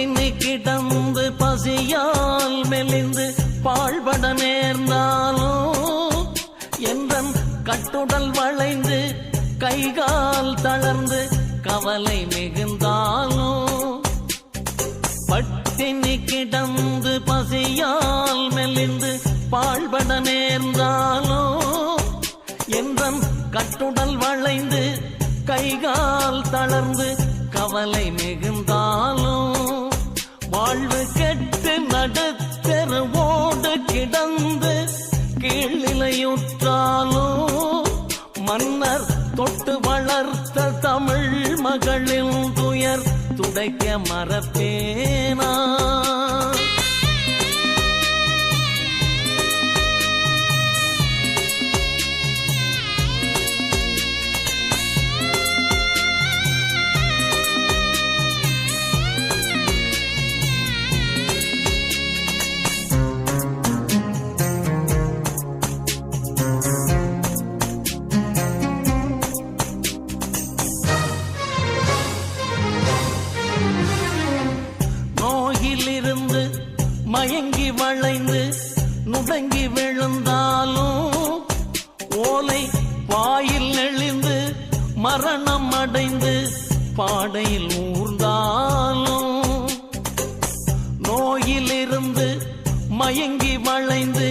பட்டினி கிடந்து பசியால் மெலிந்து பாழ்பட நேர்ந்தாலும் எந்தன் கட்டுடல் வளைந்து கைகால் தளர்ந்து கவலை மிகுந்தாலும் பட்டினி கிடந்து பசியால் மெலிந்து பாழ்பட நேர்ந்தாலும் எந்தன் கட்டுடல் வளைந்து கைகால் தளர்ந்து கவலை மிகுந்தாலும் வாழ்வு கெட்டு நடுத்தெருவோடு கிடந்து கீழ்நிலையுற்றாலும் மன்னர் தொட்டு வளர்த்த தமிழ் மகளின் துயர் துடைக்க மறப்பேனா? நோயிலிருந்து மயங்கி வளைந்து நுடங்கி விழுந்தாலும் ஓலை வாயில் நெளிந்து மரணம் அடைந்து பாடையில் ஊர்ந்தாலும் நோயிலிருந்து மயங்கி வளைந்து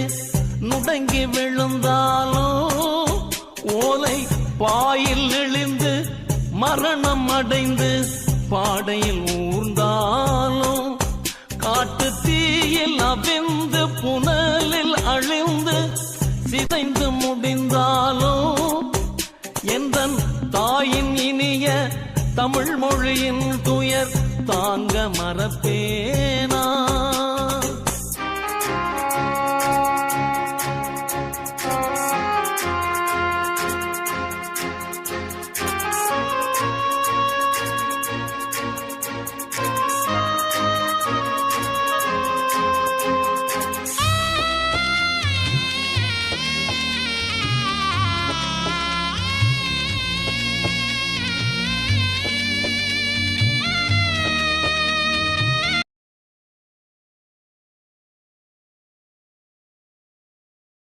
நுடங்கி விழுந்தாலும் ஓலை வாயில் நெளிந்து மரணம் அடைந்து பாடையில் ஊர்ந்தாலும் காட்டு தீயில் அவிந்து புனலில் அழிந்து சிதைந்து முடிந்தாலும் எந்தன் தாயின் இனிய தமிழ் மொழியின் துயர் தாங்க மறப்பேனா?